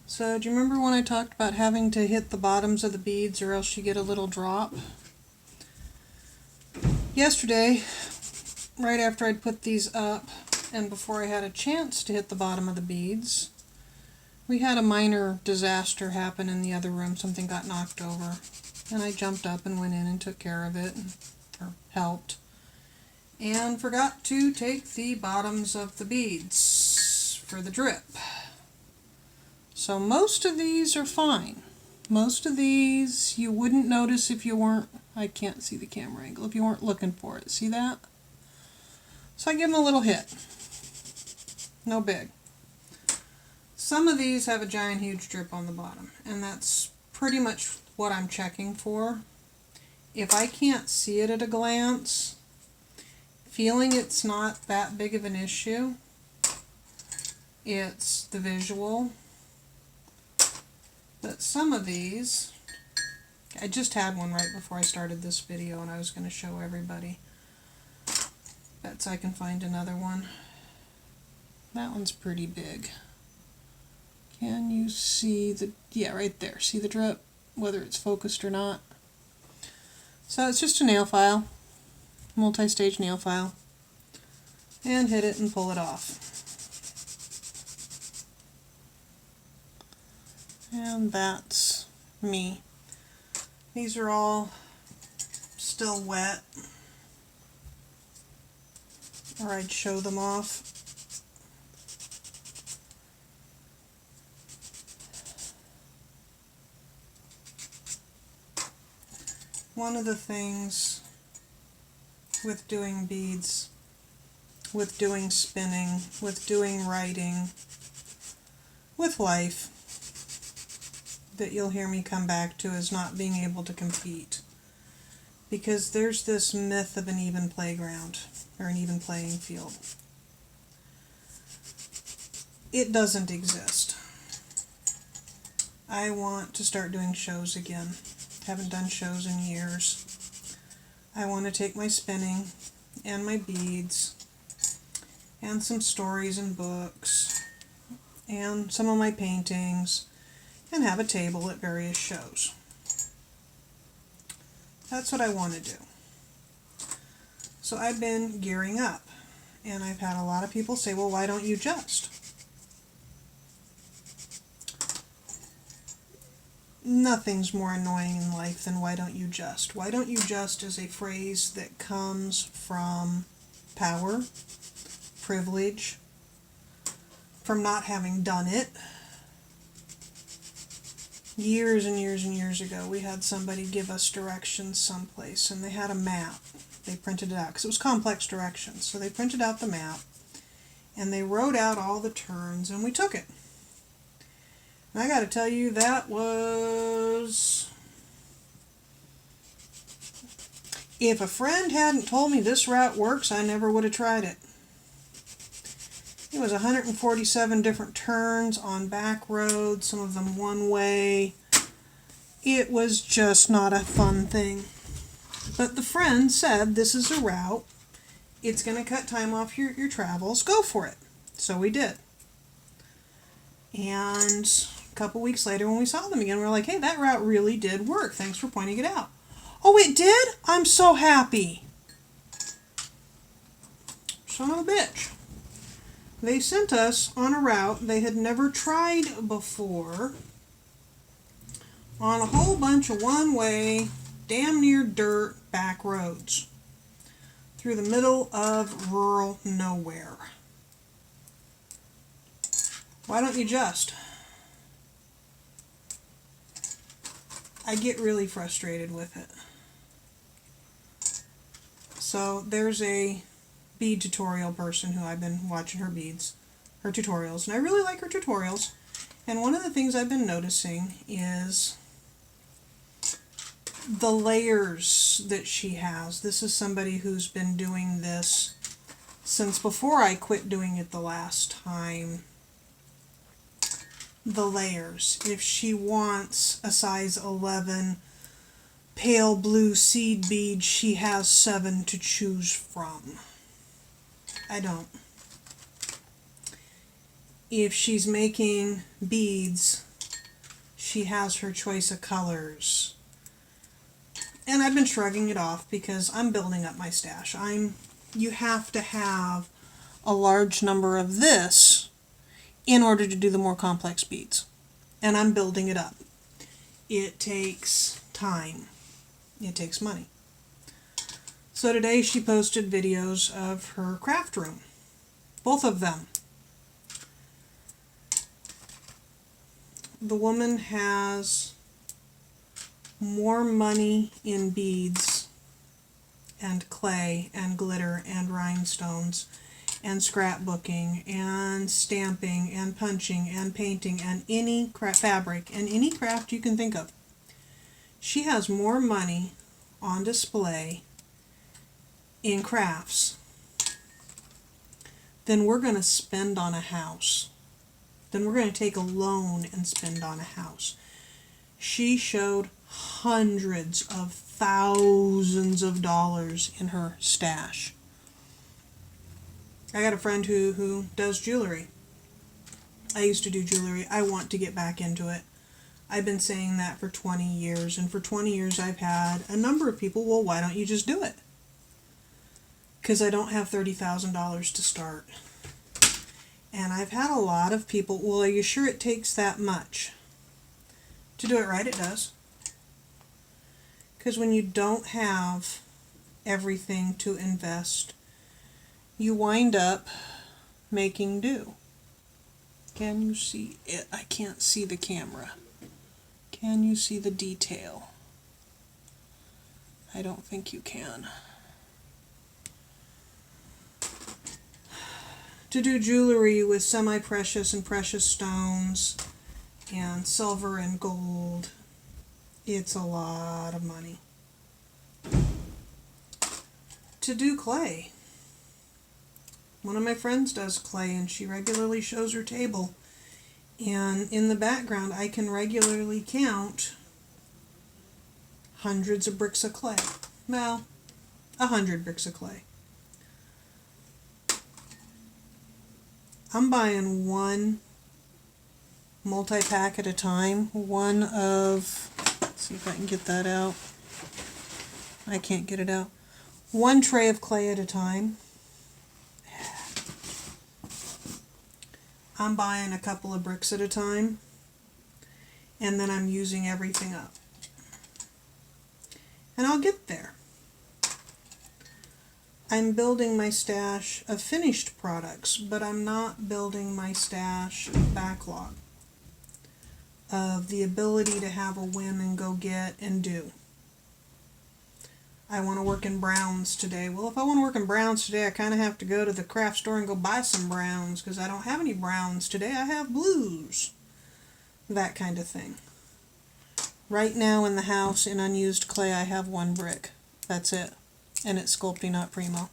So do you remember when I talked about having to hit the bottoms of the beads or else you get a little drop? Yesterday, right after I'd put these up and before I had a chance to hit the bottom of the beads, we had a minor disaster happen in the other room. Something got knocked over and I jumped up and went in and took care of it, or helped, and forgot to take the bottoms of the beads for the drip. So most of these are fine. Most of these you wouldn't notice if you weren't, I can't see the camera angle, if you weren't looking for it. See that? So I give them a little hit. No big. Some of these have a giant huge drip on the bottom, and that's pretty much what I'm checking for. If I can't see it at a glance, feeling it's not that big of an issue, it's the visual. But some of these, I just had one right before I started this video and I was going to show everybody. Bet I can find another one. That one's pretty big. Can you see the, yeah, right there. See the drip? Whether it's focused or not. So it's just a nail file, multi-stage nail file, and hit it and pull it off. And that's me. These are all still wet, or I'd show them off. One of the things with doing beads, with doing spinning, with doing writing, with life, that you'll hear me come back to is not being able to compete. Because there's this myth of an even playground, or an even playing field. It doesn't exist. I want to start doing shows again. Haven't done shows in years. I want to take my spinning and my beads and some stories and books and some of my paintings and have a table at various shows. That's what I want to do. So I've been gearing up, and I've had a lot of people say, well, why don't you just? Nothing's more annoying in life than why don't you just. Why don't you just is a phrase that comes from power, privilege, from not having done it. Years and years and years ago, we had somebody give us directions someplace, and they had a map. They printed it out, because it was complex directions. So they printed out the map, and they wrote out all the turns, and we took it. And I got to tell you, that was... If a friend hadn't told me this route works, I never would have tried it. It was 147 different turns on back roads, some of them one way. It was just not a fun thing. But the friend said, this is a route. It's going to cut time off your travels. Go for it. So we did. And a couple weeks later when we saw them again, we were like, hey, that route really did work. Thanks for pointing it out. Oh, it did? I'm so happy. Son of a bitch. They sent us on a route they had never tried before, on a whole bunch of one-way, damn near dirt back roads through the middle of rural nowhere. Why don't you just? I get really frustrated with it. So there's a bead tutorial person who I've been watching her beads, her tutorials, and I really like her tutorials. And one of the things I've been noticing is the layers that she has. This is somebody who's been doing this since before I quit doing it the last time. The layers. If she wants a size 11 pale blue seed bead, she has 7 to choose from. I don't. If she's making beads She has her choice of colors. And I've been shrugging it off because I'm building up my stash. You have to have a large number of this in order to do the more complex beads. And I'm building it up. It takes time. It takes money. So today she posted videos of her craft room. Both of them. The woman has more money in beads and clay and glitter and rhinestones and scrapbooking and stamping and punching and painting and any fabric and any craft you can think of. She has more money on display in crafts than we're going to spend on a house. Then we're going to take a loan and spend on a house. She showed hundreds of thousands of dollars in her stash. I got a friend who does jewelry. I used to do jewelry. I want to get back into it. I've been saying that for 20 years, and for 20 years I've had a number of people, well, why don't you just do it? Because I don't have $30,000 to start. And I've had a lot of people, well, are you sure it takes that much? To do it right, it does. Because when you don't have everything to invest, you wind up making do. Can you see it? I can't see the camera. Can you see the detail? I don't think you can. To do jewelry with semi-precious and precious stones and silver and gold, it's a lot of money. To do clay. One of my friends does clay and she regularly shows her table. And in the background I can regularly count hundreds of bricks of clay. Well, 100 bricks of clay. I'm buying one multi-pack at a time. One of, let's see if I can get that out. I can't get it out. One tray of clay at a time. I'm buying a couple of bricks at a time. And then I'm using everything up. And I'll get there. I'm building my stash of finished products, but I'm not building my stash backlog of the ability to have a whim and go get and do. I want to work in browns today. Well, if I want to work in browns today, I kind of have to go to the craft store and go buy some browns because I don't have any browns today. I have blues. That kind of thing. Right now in the house in unused clay, I have one brick. That's it. And it's sculpting up primo.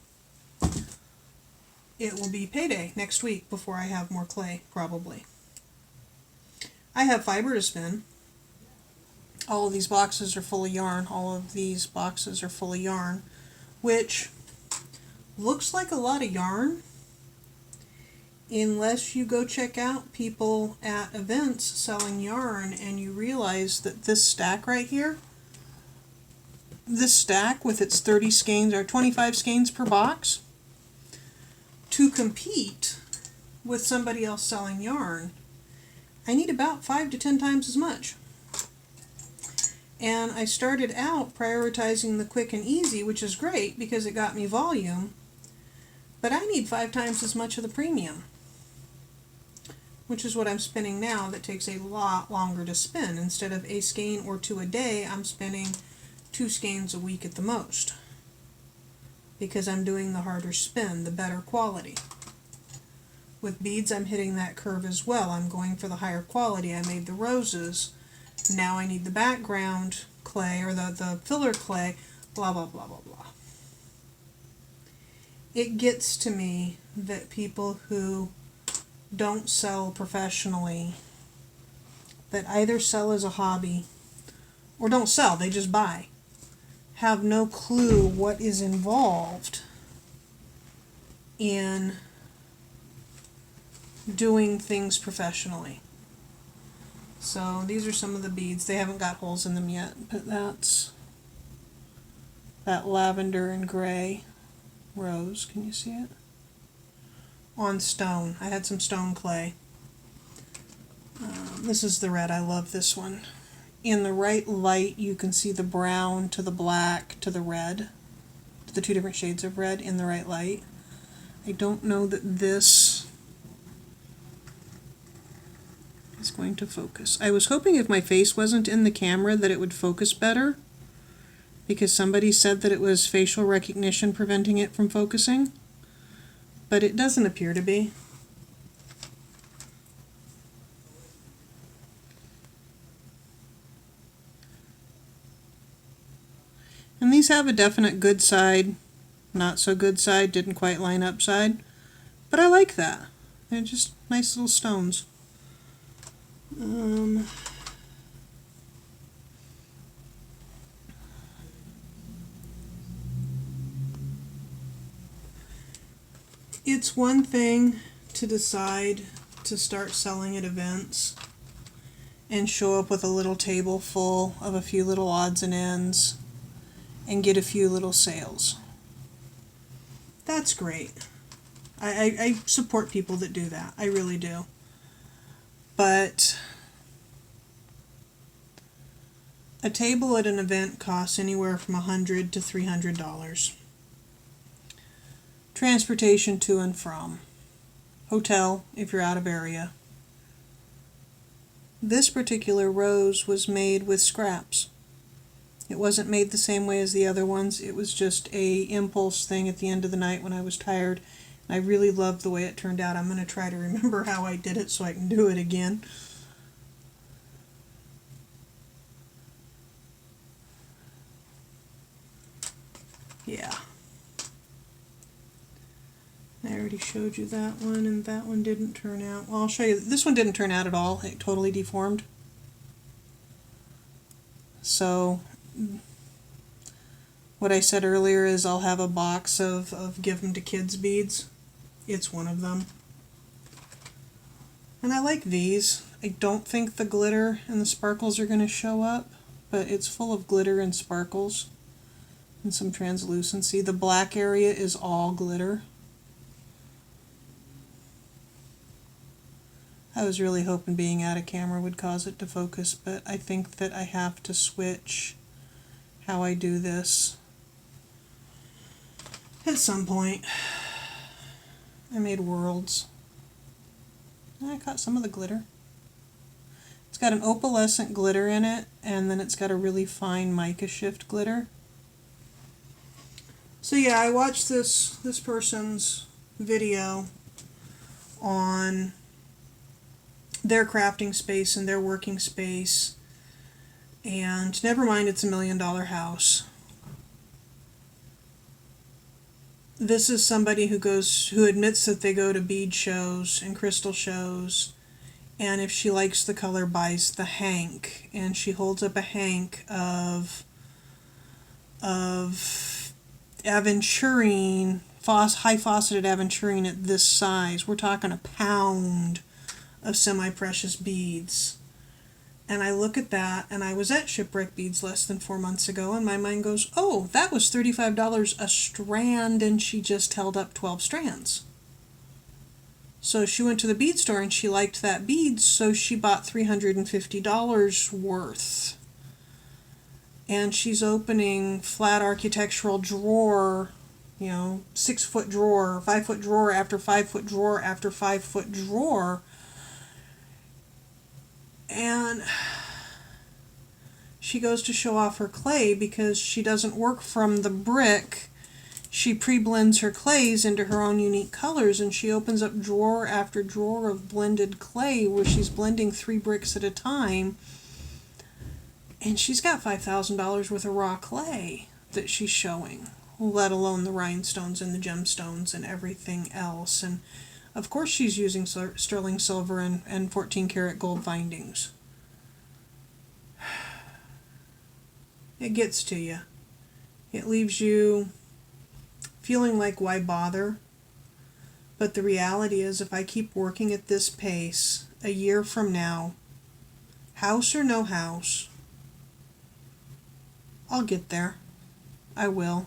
It will be payday next week before I have more clay, probably. I have fiber to spin. All of these boxes are full of yarn. All of these boxes are full of yarn, which looks like a lot of yarn unless you go check out people at events selling yarn and you realize that this stack right here, this stack with its 30 skeins or 25 skeins per box, to compete with somebody else selling yarn, I need about 5 to 10 times as much. And I started out prioritizing the quick and easy, which is great because it got me volume, but I need 5 times as much of the premium, which is what I'm spinning now that takes a lot longer to spin. Instead of a skein or 2 a day, I'm spinning 2 skeins a week at the most because I'm doing the harder spin, the better quality. With beads, I'm hitting that curve as well. I'm going for the higher quality. I made the roses. Now I need the background clay or the filler clay, blah, blah, blah, blah, blah. It gets to me that people who don't sell professionally, that either sell as a hobby or don't sell, they just buy, have no clue what is involved in doing things professionally. So these are some of the beads. They haven't got holes in them yet, but that's that lavender and gray rose. Can you see it? On stone. I had some stone clay. This is the red. I love this one. In the right light, you can see the brown to the black to the red, to the two different shades of red in the right light. I don't know that this is going to focus. I was hoping if my face wasn't in the camera that it would focus better, because somebody said that it was facial recognition preventing it from focusing, but it doesn't appear to be. And these have a definite good side, not so good side, didn't quite line up side, but I like that. They're just nice little stones. It's one thing to decide to start selling at events and show up with a little table full of a few little odds and ends and get a few little sales. That's great. I support people that do that. I really do. But a table at an event costs anywhere from $100 to $300. Transportation to and from. Hotel if you're out of area. This particular rose was made with scraps. It wasn't made the same way as the other ones. It was just a impulse thing at the end of the night when I was tired. I really loved the way it turned out. I'm going to try to remember how I did it so I can do it again. Yeah. I already showed you that one, and that one didn't turn out. Well, I'll show you. This one didn't turn out at all. It totally deformed. So what I said earlier is I'll have a box of give them to kids beads. It's one of them. And I like these. I don't think the glitter and the sparkles are going to show up, but it's full of glitter and sparkles and some translucency. The black area is all glitter. I was really hoping being out of camera would cause it to focus, but I think that I have to switch how I do this at some point. I made worlds. I caught some of the glitter. It's got an opalescent glitter in it, and then it's got a really fine mica shift glitter. So yeah, I watched this person's video on their crafting space and their working space, and never mind it's $1 million house. This is somebody who admits that they go to bead shows and crystal shows, and if she likes the color, buys the hank. And she holds up a hank of aventurine, high faceted aventurine at this size. We're talking a pound of semi-precious beads. And I look at that, and I was at Shipwreck Beads less than 4 months ago, and my mind goes, oh, that was $35 a strand, and she just held up 12 strands. So she went to the bead store, and she liked that bead, so she bought $350 worth. And she's opening flat architectural drawer, 6-foot drawer, 5-foot drawer after 5-foot drawer after 5-foot drawer. And she goes to show off her clay because she doesn't work from the brick. She pre-blends her clays into her own unique colors, and she opens up drawer after drawer of blended clay where she's blending 3 bricks at a time. And she's got $5,000 worth of raw clay that she's showing, let alone the rhinestones and the gemstones and everything else. And of course she's using sterling silver and 14 karat gold findings. It gets to you. It leaves you feeling like, why bother? But the reality is, if I keep working at this pace, a year from now, House or no house, I'll get there. I will.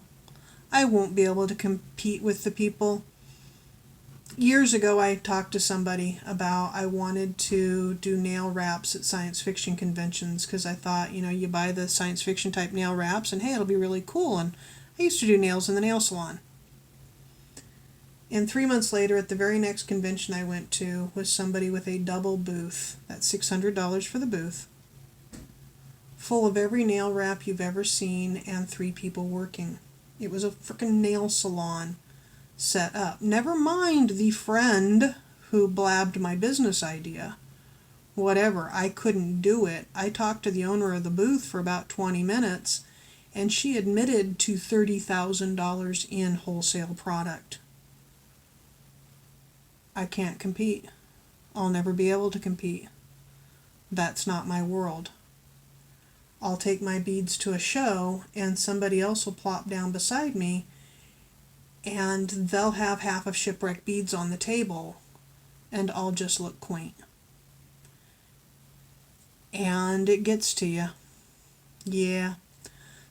I won't be able to compete with the people. Years ago, I talked to somebody about I wanted to do nail wraps at science fiction conventions because I thought, you buy the science fiction type nail wraps and hey, it'll be really cool. And I used to do nails in the nail salon. And 3 months later, at the very next convention I went to, was somebody with a double booth. That's $600 for the booth. Full of every nail wrap you've ever seen and 3 people working. It was a frickin' nail salon set up. Never mind the friend who blabbed my business idea. Whatever, I couldn't do it. I talked to the owner of the booth for about 20 minutes, and she admitted to $30,000 in wholesale product. I can't compete. I'll never be able to compete. That's not my world. I'll take my beads to a show, and somebody else will plop down beside me, and they'll have half of shipwreck beads on the table, and I'll just look quaint. And it gets to you. Yeah.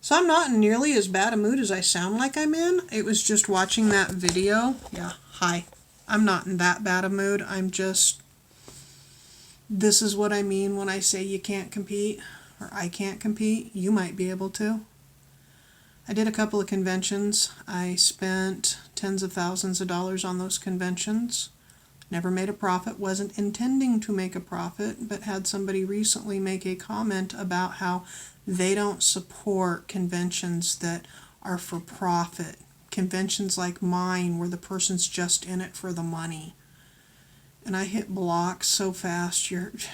So I'm not in nearly as bad a mood as I sound like I'm in. It was just watching that video. Yeah, hi. I'm not in that bad a mood. I'm just... This is what I mean when I say you can't compete, or I can't compete. You might be able to. I did a couple of conventions. I spent tens of thousands of dollars on those conventions. Never made a profit, wasn't intending to make a profit, but had somebody recently make a comment about how they don't support conventions that are for profit. Conventions like mine where the person's just in it for the money. And I hit block so fast, it's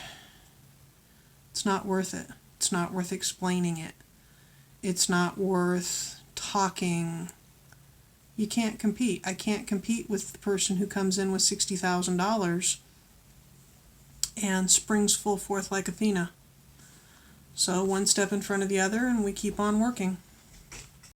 not worth it. It's not worth explaining it. It's not worth talking. You can't compete. I can't compete with the person who comes in with $60,000 and springs full forth like Athena. So one step in front of the other, and we keep on working.